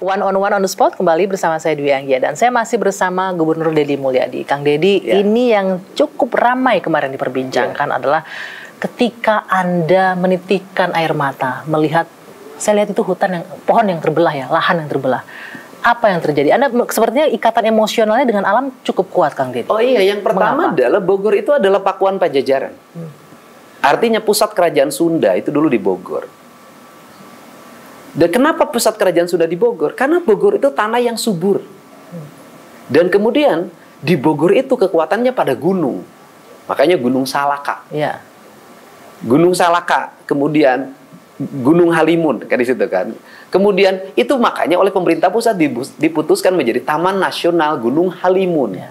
One on the spot kembali bersama saya Dwi Anggia dan saya masih bersama Gubernur Deddy Mulyadi. Kang Deddy, ini yang cukup ramai kemarin diperbincangkan adalah ketika Anda menitikkan air mata melihat, saya lihat itu hutan yang pohon yang terbelah ya, lahan yang terbelah. Apa yang terjadi? Anda sepertinya ikatan emosionalnya dengan alam cukup kuat, Kang Deddy. Oh iya, yang pertama adalah Bogor itu adalah Pakuan Pajajaran. Artinya pusat kerajaan Sunda itu dulu di Bogor. Dan kenapa pusat kerajaan Sunda di Bogor? Karena Bogor itu tanah yang subur. Dan kemudian di Bogor itu kekuatannya pada gunung. Makanya Gunung Salaka. Ya. Gunung Salaka, kemudian Gunung Halimun, kan di situ kan. Kemudian itu makanya oleh pemerintah pusat diputuskan menjadi Taman Nasional Gunung Halimun. Ya.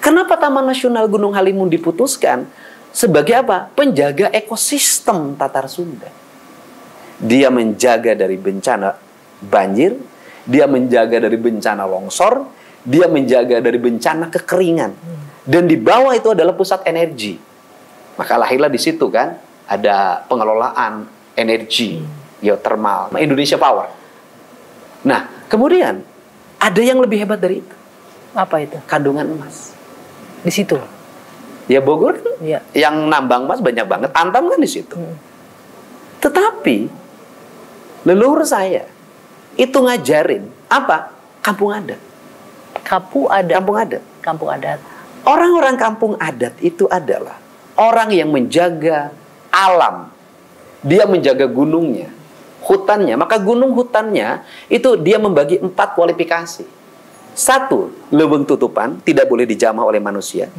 Kenapa Taman Nasional Gunung Halimun diputuskan? Sebagai apa? Penjaga ekosistem Tatar Sunda. Dia menjaga dari bencana banjir, dia menjaga dari bencana longsor, dia menjaga dari bencana kekeringan. Dan di bawah itu adalah pusat energi. Maka lahirlah di situ kan ada pengelolaan energi geotermal, Indonesia Power. Nah, kemudian ada yang lebih hebat dari itu. Apa itu? Kandungan emas. Di situ. Ya Bogor kan ya, yang nambang emas banyak banget, Antam kan di situ. Tetapi leluhur saya itu ngajarin apa? Kampung adat. Kampung adat. Kampung adat. Kampung adat. Orang-orang kampung adat itu adalah orang yang menjaga alam. Dia menjaga gunungnya, hutannya. Maka gunung hutannya itu dia membagi 4 kualifikasi. 1, leuweung tutupan, tidak boleh dijamah oleh manusia.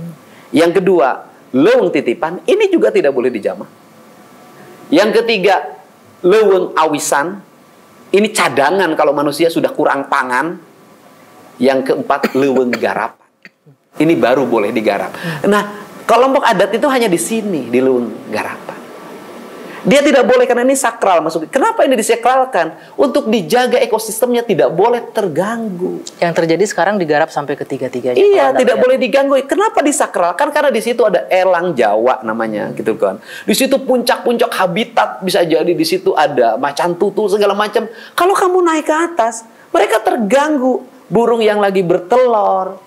Yang kedua, leuweung titipan, ini juga tidak boleh dijamah. Yang ketiga, leuweung awisan, ini cadangan kalau manusia sudah kurang pangan. Yang keempat, leuweung garapan. Ini baru boleh digarap. Nah, kelompok adat itu hanya di sini, di leuweung garapan. Dia tidak boleh karena ini sakral masuk. Kenapa ini disakralkan? Untuk dijaga ekosistemnya tidak boleh terganggu. Yang terjadi sekarang digarap sampai ketiga-tiganya. Iya, tidak boleh diganggu. Kenapa disakralkan? Karena di situ ada elang Jawa namanya, gitu kan. Di situ puncak-puncak habitat, bisa jadi di situ ada macan tutul segala macam. Kalau kamu naik ke atas, mereka terganggu. Burung yang lagi bertelur,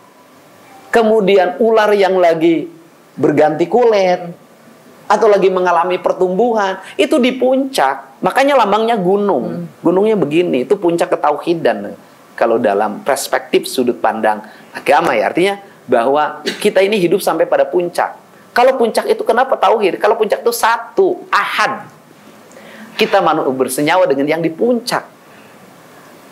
kemudian ular yang lagi berganti kulit, atau lagi mengalami pertumbuhan, itu di puncak. Makanya lambangnya gunung. Gunungnya begini, itu puncak ketauhidan. Kalau dalam perspektif sudut pandang agama ya, artinya bahwa kita ini hidup sampai pada puncak. Kalau puncak itu kenapa tauhid? Kalau puncak itu satu, ahad. Kita bersenyawa dengan yang di puncak.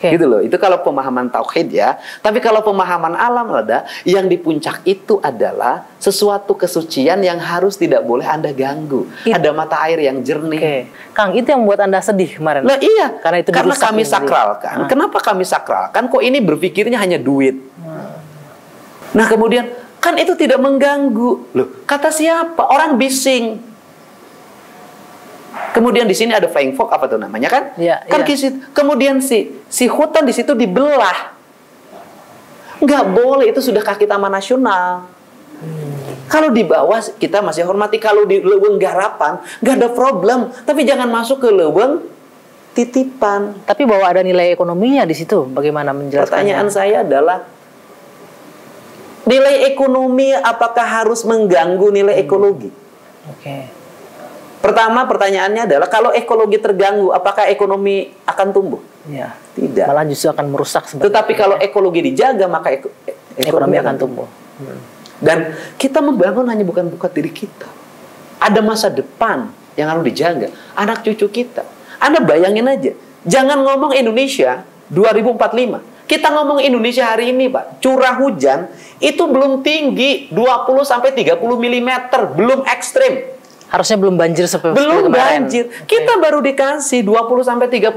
Gitu loh, itu kalau pemahaman tauhid ya. Tapi kalau pemahaman alam ada, yang di puncak itu adalah sesuatu kesucian yang harus tidak boleh Anda ganggu. Ada mata air yang jernih. Kang, itu yang membuat Anda sedih kemarin. Nah iya, karena kami sakralkan. Kenapa kami sakralkan? Kok ini berpikirnya hanya duit? Nah kemudian, kan itu tidak mengganggu. Loh, kata siapa? Orang bising. Kemudian di sini ada flying fox, apa tuh namanya kan? Ya, kan ya. Kemudian si hutan di situ dibelah. Nggak boleh, itu sudah kaki taman nasional. Kalau di bawah kita masih hormati, kalau di leuweung garapan nggak ada problem. Tapi jangan masuk ke leuweung titipan. Tapi bahwa ada nilai ekonominya di situ, bagaimana menjelaskannya? Pertanyaan saya adalah nilai ekonomi apakah harus mengganggu nilai ekologi? Pertama pertanyaannya adalah kalau ekologi terganggu, apakah ekonomi akan tumbuh? Ya. Tidak. Malah justru akan merusak. Tetapi kalau ekologi dijaga, maka ekonomi akan tumbuh. Dan kita membangun hanya bukan diri kita. Ada masa depan yang harus dijaga. Anak cucu kita. Anda bayangin aja. Jangan ngomong Indonesia 2045. Kita ngomong Indonesia hari ini, Pak. Curah hujan itu belum tinggi 20-30 mm. Belum ekstrim. Harusnya belum banjir seperti belum banjir. Kita baru dikasih 20-30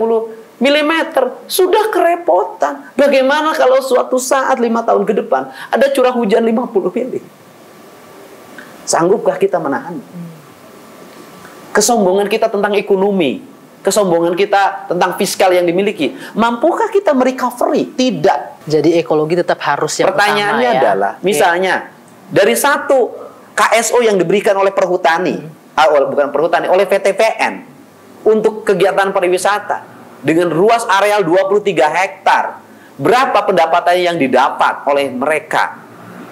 mm. Sudah kerepotan. Bagaimana kalau suatu saat 5 tahun ke depan ada curah hujan 50 mm? Sanggupkah kita menahan? Kesombongan kita tentang ekonomi, kesombongan kita tentang fiskal yang dimiliki, mampukah kita merecovery? Tidak. Jadi ekologi tetap harus yang pertanyaannya utama, ya? adalah, misalnya dari satu KSO yang diberikan oleh perhutani, bukan perhutani, oleh VTPN untuk kegiatan pariwisata, dengan luas areal 23 hektar. Berapa pendapatan yang didapat oleh mereka,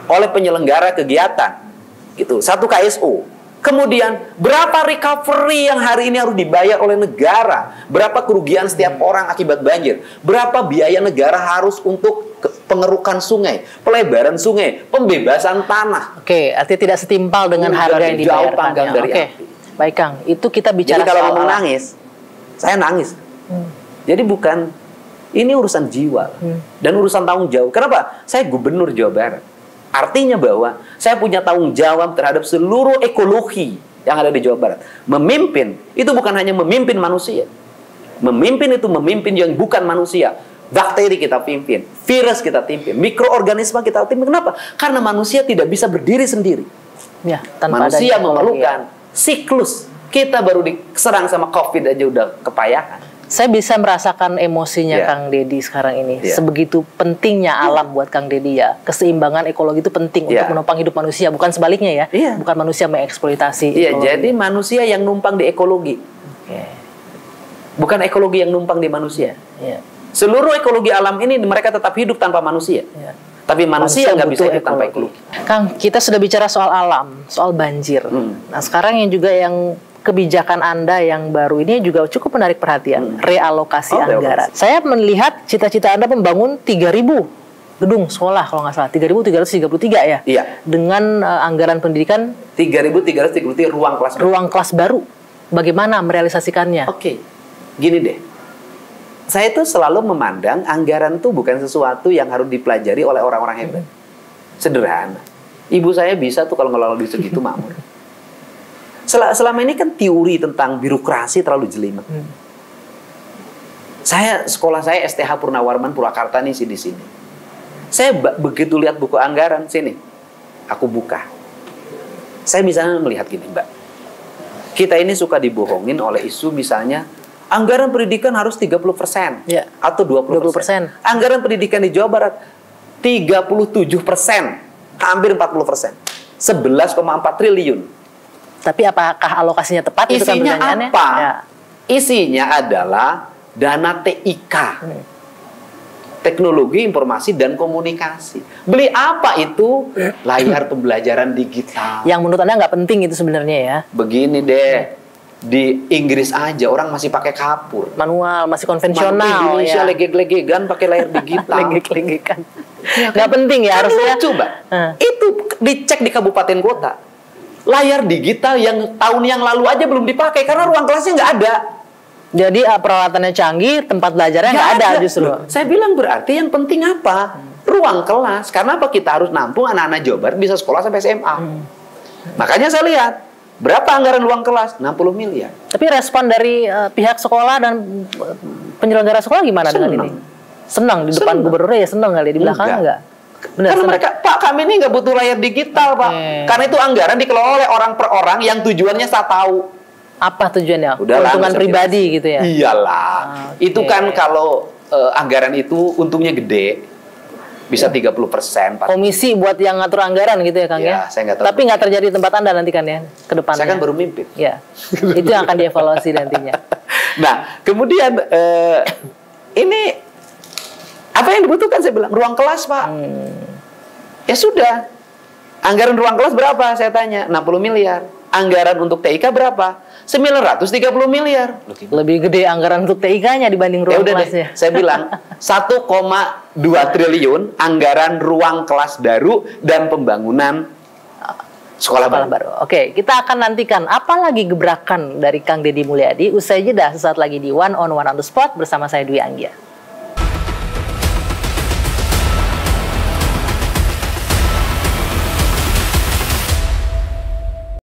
oleh penyelenggara kegiatan? Gitu, satu KSO. Kemudian berapa recovery yang hari ini harus dibayar oleh negara? Berapa kerugian setiap orang akibat banjir? Berapa biaya negara harus untuk pengerukan sungai, pelebaran sungai, pembebasan tanah? Oke, artinya tidak setimpal dengan harga yang jauh dibayarkan. panggang dari Oke, api. baik Kang. Itu kita bicara Jadi kalau soal ngomong nangis, saya nangis. Jadi bukan, ini urusan jiwa dan urusan tanggung jawab. Kenapa? Saya gubernur Jawa Barat. Artinya bahwa saya punya tanggung jawab terhadap seluruh ekologi yang ada di Jawa Barat. Memimpin, itu bukan hanya memimpin manusia. Memimpin itu memimpin yang bukan manusia. Bakteri kita pimpin, virus kita pimpin, mikroorganisme kita pimpin. Kenapa? Karena manusia tidak bisa berdiri sendiri. Ya, tanpa Manusia adanya memerlukan siklus. Kita baru diserang sama COVID aja udah kepayahan. Saya bisa merasakan emosinya Ya. Kang Deddy sekarang ini. Ya. Sebegitu pentingnya alam buat Kang Deddy ya. Keseimbangan ekologi itu penting Ya. untuk menopang hidup manusia, bukan sebaliknya ya. Iya. Bukan manusia mengeksploitasi Iya, ekologi. jadi manusia yang numpang di ekologi, Oke. bukan ekologi yang numpang di manusia. Ya. Seluruh ekologi alam ini mereka tetap hidup tanpa manusia. Ya. Tapi manusia nggak bisa butuh hidup tanpa ekologi. Kang, kita sudah bicara soal alam, soal banjir. Nah, sekarang yang juga yang kebijakan Anda yang baru ini juga cukup menarik perhatian, realokasi Oh, anggaran. realokasi. Saya melihat cita-cita Anda membangun 3.000 gedung sekolah kalau nggak salah, 3.333 ya. Iya. Dengan anggaran pendidikan 3.333 ruang kelas. ruang kelas baru. Bagaimana merealisasikannya? Oke, gini deh. Saya tuh selalu memandang anggaran tuh bukan sesuatu yang harus dipelajari oleh orang-orang hebat. Sederhana. Ibu saya bisa tuh kalau ngelola duit segitu makmur. Selama ini kan teori tentang birokrasi terlalu jelimet. Sekolah saya STH Purnawarman Purwakarta nih di sini. Saya begitu lihat buku anggaran sini, aku buka. Saya misalnya melihat gini, Mbak. Kita ini suka dibohongin oleh isu misalnya anggaran pendidikan harus 30% Ya. atau 20%. Anggaran pendidikan di Jawa Barat 37%, hampir 40%. 11,4 triliun. Tapi apakah alokasinya tepat? Itu kan Isinya pertanyaannya. apa? Ya. Isinya adalah dana TIK. Teknologi Informasi dan Komunikasi. Beli apa itu? Layar pembelajaran digital. Yang menurut Anda nggak penting itu sebenarnya ya. Begini deh, di Inggris aja orang masih pakai kapur. Manual, masih Di konvensional Indonesia ya. legeg-legegan pakai layar digital. Legek-legekan. Ya kan? Nggak penting ya Kan harusnya. lucu, Mbak. Itu dicek di kabupaten kota. Layar digital yang tahun yang lalu aja belum dipakai karena ruang kelasnya nggak ada. Jadi peralatannya canggih, tempat belajarnya nggak ada justru. Loh, saya bilang berarti yang penting apa? Ruang kelas. Karena apa kita harus nampung anak-anak Jawa Barat bisa sekolah sampai SMA. Makanya saya lihat berapa anggaran ruang kelas? 60 miliar. Tapi respon dari pihak sekolah dan penyelenggara sekolah gimana dengan ini? Senang di depan Senang. gubernurnya ya senang kali, di belakang enggak? Benar, Karena senang. mereka, Pak kami ini nggak butuh layar digital Pak. Karena itu anggaran dikelola oleh orang per orang yang tujuannya saya tahu. Apa tujuannya? Udahlah, Keuntungan nggak usah pribadi jelasin. gitu ya? Iyalah. Oke. Itu kan kalau anggaran itu untungnya gede. Bisa 30%. 40%. Komisi buat yang ngatur anggaran gitu ya Kang Ya, ya? saya nggak tahu. Tapi nggak terjadi di tempat Anda nanti kan ya? Ke depannya. Saya kan baru mimpin. Ya, itu yang akan dievaluasi nantinya. Nah, kemudian ini apa yang dibutuhkan? Saya bilang ruang kelas, Pak. Ya sudah. Anggaran ruang kelas berapa? Saya tanya. 60 miliar. Anggaran untuk TIK berapa? 930 miliar. Lebih gede anggaran untuk TIK-nya dibanding Ya ruang udah deh, kelasnya. saya bilang 1,2 triliun anggaran ruang kelas baru dan pembangunan sekolah baru. baru. Oke, kita akan nantikan apa lagi gebrakan dari Kang Deddy Mulyadi usai jeda sesaat lagi di One on One on the Spot bersama saya Dwi Anggia.